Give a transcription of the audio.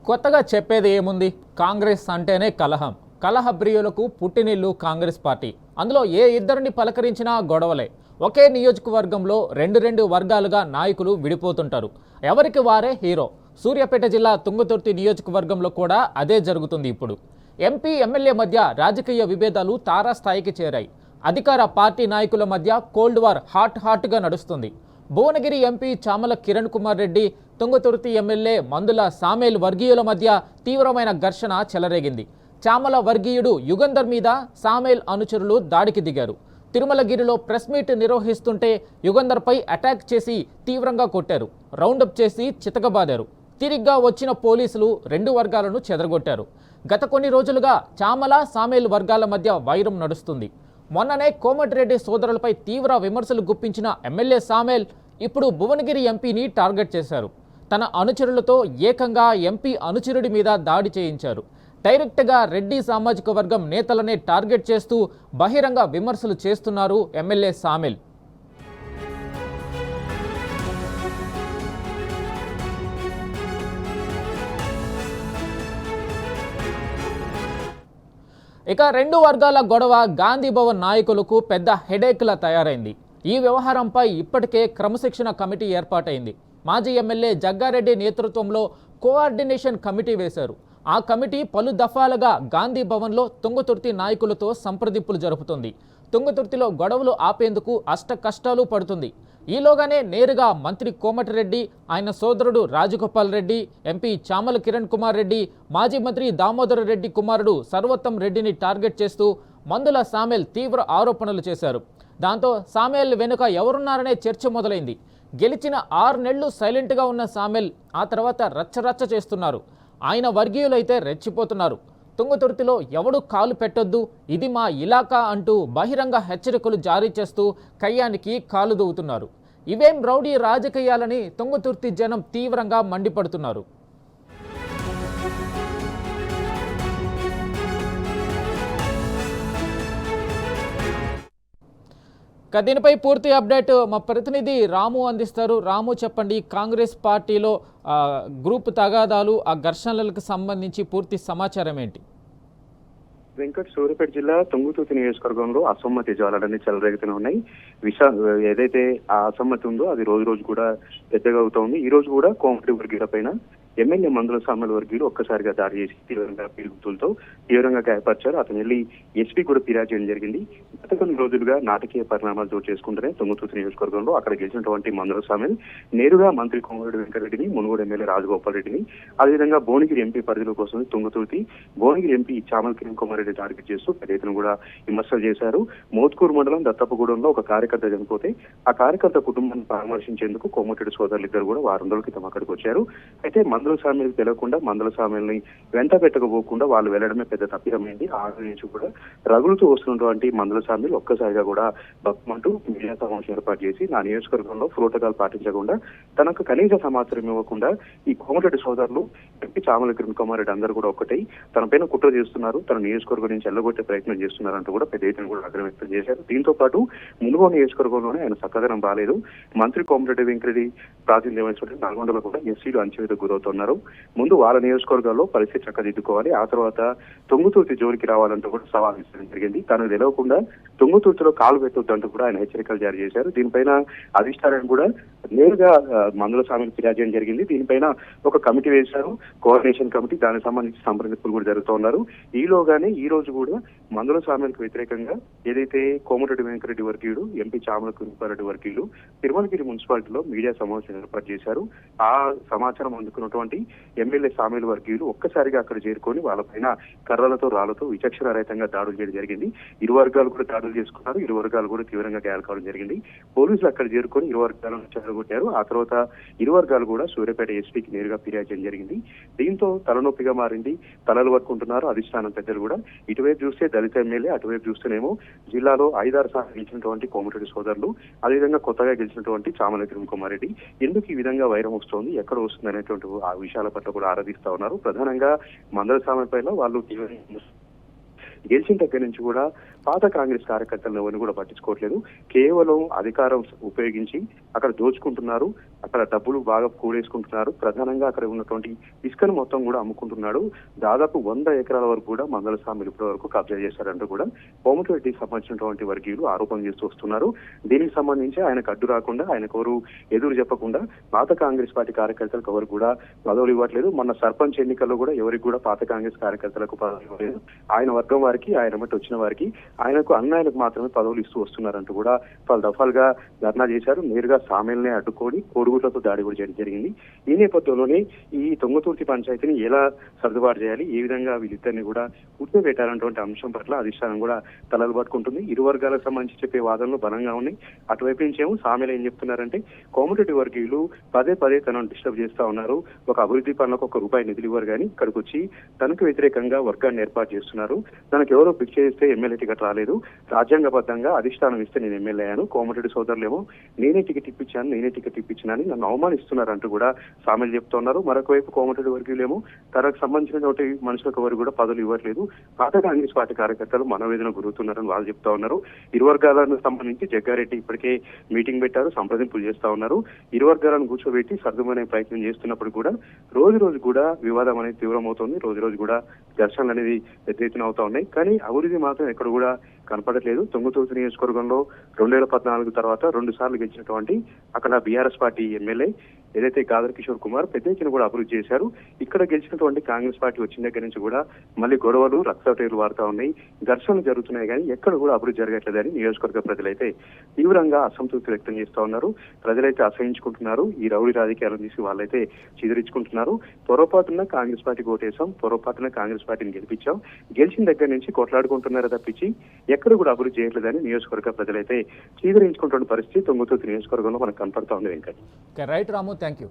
కొత్తగా చెప్పేది ఏముంది? కాంగ్రెస్ అంటేనే కలహం. కలహప్రియులకు పుట్టినిల్లు కాంగ్రెస్ పార్టీ. అందులో ఏ ఇద్దరిని పలకరించినా గొడవలే. ఒకే నియోజకవర్గంలో రెండు వర్గాలుగా నాయకులు విడిపోతుంటారు. ఎవరికి వారే హీరో. సూర్యాపేట జిల్లా తుంగతుర్తి నియోజకవర్గంలో కూడా అదే జరుగుతుంది ఇప్పుడు. ఎంపీ ఎమ్మెల్యే మధ్య రాజకీయ విభేదాలు తారాస్థాయికి చేరాయి. అధికార పార్టీ నాయకుల మధ్య కోల్డ్ వార్ హాట్గా నడుస్తుంది. భువనగిరి ఎంపీ చామల కిరణ్ కుమార్ రెడ్డి, తుంగతుర్తి ఎమ్మెల్యే మందుల సామేల్ వర్గీయుల మధ్య తీవ్రమైన ఘర్షణ చెలరేగింది. చామల వర్గీయుడు యుగంధర్ మీద సామేల్ అనుచరులు దాడికి దిగారు. తిరుమలగిరిలో ప్రెస్ మీట్ నిర్వహిస్తుంటే యుగంధర్పై అటాక్ చేసి తీవ్రంగా కొట్టారు. రౌండప్ చేసి చితకబాదారు. తిరిగ్గా వచ్చిన పోలీసులు రెండు వర్గాలను చెదరగొట్టారు. గత కొన్ని రోజులుగా చామల సామేల్ వర్గాల మధ్య వైరం నడుస్తుంది. మొన్ననే కోమటిరెడ్డి సోదరులపై తీవ్ర విమర్శలు గుప్పించిన ఎమ్మెల్యే సామేల్ ఇప్పుడు భువనగిరి ఎంపీని టార్గెట్ చేశారు. తన అనుచరులతో ఏకంగా ఎంపీ అనుచరుడి మీద దాడి చేయించారు. డైరెక్ట్గా రెడ్డి సామాజిక వర్గం నేతలనే టార్గెట్ చేస్తూ బహిరంగ విమర్శలు చేస్తున్నారు ఎమ్మెల్యే సామేల్. ఇక రెండు వర్గాల గొడవ గాంధీ భవన్ నాయకులకు పెద్ద హెడేక్లా తయారైంది. ఈ వ్యవహారంపై ఇప్పటికే క్రమశిక్షణ కమిటీ ఏర్పాటైంది. మాజీ ఎమ్మెల్యే జగ్గారెడ్డి నేతృత్వంలో కోఆర్డినేషన్ కమిటీ వేశారు. ఆ కమిటీ పలు దఫాలుగా గాంధీ భవన్లో తుంగతుర్తి నాయకులతో సంప్రదింపులు జరుపుతుంది. తుంగతుర్తిలో గొడవలు ఆపేందుకు అష్ట కష్టాలు పడుతుంది. ఈలోగానే నేరుగా మంత్రి కోమటిరెడ్డి, ఆయన సోదరుడు రాజగోపాల్ రెడ్డి, ఎంపీ చామల కిరణ్ కుమార్ రెడ్డి, మాజీ మంత్రి దామోదర్ రెడ్డి కుమారుడు సర్వోత్తం రెడ్డిని టార్గెట్ చేస్తూ మందుల సామేల్ తీవ్ర ఆరోపణలు చేశారు. దాంతో సామేల్ వెనుక ఎవరున్నారనే చర్చ మొదలైంది. గెలిచిన 6 నెలలు సైలెంట్గా ఉన్న సామేల్ ఆ తర్వాత రచ్చరచ్చ చేస్తున్నారు. ఆయన వర్గీయులైతే రెచ్చిపోతున్నారు. తుంగతుర్తిలో ఎవడు కాలు పెట్టొద్దు, ఇది మా ఇలాకా అంటూ బహిరంగ హెచ్చరికలు జారీ చేస్తూ కయ్యానికి కాలు దూవుతున్నారు. ఇవేం రౌడీ రాజకీయాలని తుంగతుర్తి జనం తీవ్రంగా మండిపడుతున్నారు. దీనిపై పూర్తి అప్డేట్ మా ప్రతినిధి రాము అందిస్తారు. రాము, చెప్పండి, కాంగ్రెస్ పార్టీలో గ్రూప్ తగాదాలు, ఆ ఘర్షణలకు సంబంధించి పూర్తి సమాచారం ఏంటి? వెంకట్, సూర్యాపేట జిల్లా తుంగతుర్తి నియోజకవర్గంలో అసమ్మతి జ్వాలలన్నీ చెలరేగుతూనే ఉన్నాయి. ఏదైతే ఆ అసమ్మతి ఉందో అది రోజు రోజు కూడా పెద్దగా అవుతోంది. ఈ రోజు కూడా కోమటి వర్గీయుల పైన ఎమ్మెల్యే మందుల సామేల్ వర్గీయులు ఒక్కసారిగా దాడి చేసి తీవ్రంగా పీలుగుతులతో తీవ్రంగా గాయపరిచారు. అతను వెళ్లి ఎస్పీ కూడా ఫిర్యాదు చేయడం జరిగింది. గత కొన్ని రోజులుగా నాటకీయ పరిణామాలు చోటు చేసుకుంటూనే తుంగతుర్తి నియోజకవర్గంలో అక్కడ గెలిచినటువంటి మందుల సామేల్ నేరుగా మంత్రి కోమటిరెడ్డి వెంకటరెడ్డిని, మునుగోడు ఎమ్మెల్యే రాజగోపాల్ రెడ్డిని, అదేవిధంగా భువనగిరి ఎంపీ పరిధిలోకి వస్తుంది తుంగతుర్తి భువనగిరి ఎంపీ చామల కిరణ్ కుమార్ రెడ్డి టార్గెట్ చేస్తూ పెద్ద ఎత్తున కూడా విమర్శలు చేశారు. మోత్కూరు మండలం దత్తప్పగూడెంలో ఒక కార్యకర్త చనిపోతే ఆ కార్యకర్త కుటుంబాన్ని పరామర్శించేందుకు కోమటిరెడ్డి సోదరులు ఇద్దరు కూడా వారం రోజుల క్రితం అక్కడికి వచ్చారు. అయితే మందుల సామేల్ తెలియకుండా మందుల సామేల్ని వెంట పెట్టకపోకుండా వాళ్ళు వెళ్లడమే పెద్ద తప్పిదమైంది. ఆ నుంచి కూడా రగులుతూ వస్తున్నటువంటి మందుల సామేల్ ఒక్కసారిగా కూడా బక్మంటూ మీడియా సమావేశం ఏర్పాటు చేసి నా నియోజకవర్గంలో ప్రోటోకాల్ పాటించకుండా, తనకు కనీస సమాచారం ఇవ్వకుండా ఈ కోమటిరెడ్డి సోదరులు ఎంపీ చామల కిరణ్ కుమార్ రెడ్డి అందరూ కూడా ఒక్కటై తన పైన కుట్ర చేస్తున్నారు, తన నియోజకవర్గం నుంచి ఎల్లగొట్టే ప్రయత్నం చేస్తున్నారంటూ కూడా పెద్ద ఎత్తున కూడా ఆగ్రహం వ్యక్తం చేశారు. దీంతో పాటు మునుగోడు నియోజకవర్గంలోనే ఆయన చక్కదనం బాలేదు. మంత్రి కోమటిరెడ్డి వెంకటరెడ్డి ప్రాతినిధ్యం వహించినటువంటి నల్గొండలో కూడా ఎస్సీలు అంచెవేతకు గురవుతున్నారు. ముందు వాళ్ళ నియోజకవర్గాల్లో పరిస్థితి చక్కదిద్దుకోవాలి, ఆ తర్వాత తుంగతుర్తి జోలికి రావాలంటూ కూడా సవాల్ విసరడం జరిగింది. తనకు తెలియకుండా తుంగతుర్తిలో కాలు పెట్టొద్దంటూ కూడా ఆయన హెచ్చరికలు జారీ చేశారు. దీనిపైన అధిష్టానం కూడా నేరుగా మందుల సామేల్ ఫిర్యాదు చేయడం జరిగింది. దీనిపైన ఒక కమిటీ వేశారు, కోఆర్డినేషన్ కమిటీ. దానికి సంబంధించి సంప్రదింపులు కూడా జరుగుతూ ఉన్నారు. ఈలోగానే ఈ రోజు కూడా మందుల సామేల్కి వ్యతిరేకంగా ఏదైతే కోమటిరెడ్డి వెంకటరెడ్డి వర్గీయుడు, ఎంపీ చామల కిరణ్ రెడ్డి వర్గీయులు తిరుమలగిరి మున్సిపాలిటీలో మీడియా సమావేశం ఏర్పాటు చేశారు. ఆ సమాచారం అందుకున్నటువంటి ఎమ్మెల్యే సామేల్ వర్గీయులు ఒక్కసారిగా అక్కడ చేరుకొని వాళ్ళపైన కర్రలతో, రాళ్లతో విచక్షణ రహితంగా దాడులు చేయడం జరిగింది. ఇరు వర్గాలు కూడా దాడులు చేసుకున్నారు. ఇరు వర్గాలు కూడా తీవ్రంగా గాయాలు కావడం జరిగింది. పోలీసులు అక్కడ చేరుకొని ఇరు వర్గాలను చెదరగొట్టారు. ఆ తర్వాత ఇరు వర్గాలు కూడా సూర్యాపేట ఎస్పీకి నేరుగా ఫిర్యాదు చేయడం జరిగింది. దీంతో తలనొప్పిగా మారింది. తలలు పట్టుకుంటున్నారు అధిష్టానం పెద్దలు కూడా. ఇటువైపు చూస్తే దళిత ఎమ్మెల్యే, అటువైపు చూస్తేనేమో జిల్లాలో 5-6 సార్లు గెలిచినటువంటి కోమటిరెడ్డి సోదరులు, అదేవిధంగా కొత్తగా గెలిచినటువంటి చామల కిరణ్ కుమార్ రెడ్డి. ఎందుకు ఈ విధంగా వైరం వస్తోంది, ఎక్కడ వస్తుంది అనేటువంటి ఆ విషయాల పట్ల కూడా ఆరాధిస్తా ఉన్నారు. ప్రధానంగా మందల సామేల్ పైన వాళ్ళు గెలిచిన దగ్గర నుంచి కూడా పాత కాంగ్రెస్ కార్యకర్తలను ఎవరిని కూడా పట్టించుకోవట్లేదు. కేవలం అధికారం ఉపయోగించి అక్కడ దోచుకుంటున్నారు, అక్కడ డబ్బులు బాగా కూడేసుకుంటున్నారు. ప్రధానంగా అక్కడ ఉన్నటువంటి ఇసుకను మొత్తం కూడా అమ్ముకుంటున్నాడు. దాదాపు 100 ఎకరాల వరకు కూడా మందల స్వామిలు ఇప్పటి వరకు కబ్జా చేశారంటూ కూడా కోమటిరెడ్డికి సంబంధించినటువంటి వర్గీయులు ఆరోపణ చేస్తూ వస్తున్నారు. దీనికి సంబంధించి ఆయనకు అడ్డు రాకుండా, ఆయనకు ఎవరు ఎదురు చెప్పకుండా పాత కాంగ్రెస్ పార్టీ కార్యకర్తలకు ఎవరు కూడా పదవులు ఇవ్వట్లేదు. మొన్న సర్పంచ్ ఎన్నికల్లో కూడా ఎవరికి కూడా పాత కాంగ్రెస్ కార్యకర్తలకు పదవులు ఇవ్వలేదు. ఆయన వర్గం వారికి, ఆయన బట్టి వచ్చిన వారికి, ఆయనకు అన్నయ్యలకు మాత్రమే పదవులు ఇస్తూ వస్తున్నారంటూ కూడా పలు దఫాలుగా ధర్నా చేశారు. నేరుగా సామెల్నే అడ్డుకొని కోడిగుడ్లతో దాడి కూడా చేయడం జరిగింది. ఈ నేపథ్యంలోనే ఈ తొంగతుర్తి పంచాయతీని ఎలా సర్దుబాటు చేయాలి, ఏ విధంగా వీళ్ళిద్దరిని కూడా కూర్చోబెట్టాలన్నటువంటి అంశం పట్ల అధిష్టానం కూడా తలలు పట్టుకుంటుంది. ఇరు వర్గాలకు సంబంధించి చెప్పే వాదనలు బలంగా ఉన్నాయి. అటువైపు నుంచేమో సామెలు ఏం చెప్తున్నారంటే కోమటిరెడ్డి వర్గీయులు పదే పదే తనను డిస్టర్బ్ చేస్తా ఉన్నారు. ఒక అభివృద్ధి పనులకు ₹1 నిధులు ఇవ్వరు కానీ ఇక్కడికి వచ్చి తనకు వ్యతిరేకంగా వర్గాన్ని ఏర్పాటు చేస్తున్నారు. తనకు ఎవరో పిక్ చేస్తే ఎమ్మెల్యే టికెట్ రాలేదు, రాజ్యాంగబద్ధంగా అధిష్టానం ఇస్తే నేను ఎమ్మెల్యే అయ్యాను, కోమటిరెడ్డి సోదరులేమో నేనే టికెట్ ఇప్పించాను అని నన్ను అవమానిస్తున్నారంటూ కూడా సామెలు చెప్తున్నారు. మరొక వైపు కోమటిరెడ్డి వర్గీయులేమో తనకు సంబంధించినటువంటి మనుషులకు ఎవరు కూడా పదవులు ఇవ్వట్లేదు, పాత కాంగ్రెస్ పార్టీ కార్యకర్తలు మనోవేదన గురవుతున్నారని వాళ్ళు చెప్తా ఉన్నారు. ఇరు వర్గాలకు సంబంధించి జగ్గారెడ్డి ఇప్పటికే మీటింగ్ పెట్టారు, సంప్రదింపులు చేస్తా ఉన్నారు. ఇరు వర్గాలను కూర్చోబెట్టి సర్దుమనే ప్రయత్నం చేస్తున్నప్పుడు కూడా రోజు కూడా వివాదం అనేది తీవ్రమవుతోంది. రోజు కూడా ఘర్షణలు అనేది పెద్ద ఎత్తున అవుతా ఉన్నాయి. కానీ అభివృద్ధి మాత్రం ఎక్కడ కూడా కనపడట్లేదు. తొంగతుర్తి నియోజకవర్గంలో 2014 తర్వాత 2 సార్లు గెలిచినటువంటి అక్కడ బీఆర్ఎస్ పార్టీ ఎమ్మెల్యే ఏదైతే గాదర్ కిషోర్ కుమార్ పెద్ద ఎత్తున కూడా అభివృద్ధి చేశారు. ఇక్కడ గెలిచినటువంటి కాంగ్రెస్ పార్టీ వచ్చిన దగ్గర నుంచి కూడా మళ్ళీ గొడవలు, రక్తటేరులు వారుతా ఉన్నాయి, ఘర్షణలు జరుగుతున్నాయి. కానీ ఎక్కడ కూడా అభివృద్ధి జరగట్లేదని నియోజకవర్గ ప్రజలైతే తీవ్రంగా అసంతృప్తి వ్యక్తం చేస్తా ఉన్నారు. ప్రజలైతే అసహించుకుంటున్నారు. ఈ రౌడీ రాజకీయాలను తీసి వాళ్ళైతే చిదిరించుకుంటున్నారు. పొరపాటున కాంగ్రెస్ పార్టీకి ఓటేసాం, పొరపాటున కాంగ్రెస్ పార్టీని గెలిపించాం, గెలిచిన దగ్గర నుంచి కొట్లాడుకుంటున్నారో తప్పించి ఎక్కడ కూడా అభివృద్ధి చేయట్లేదని నియోజకవర్గ ప్రజలైతే చీదరించుకుంటున్న పరిస్థితి తొంగతుర్తి నియోజకవర్గంలో మనకు కనపడతా ఉంది. Venkat right Ramu, thank you.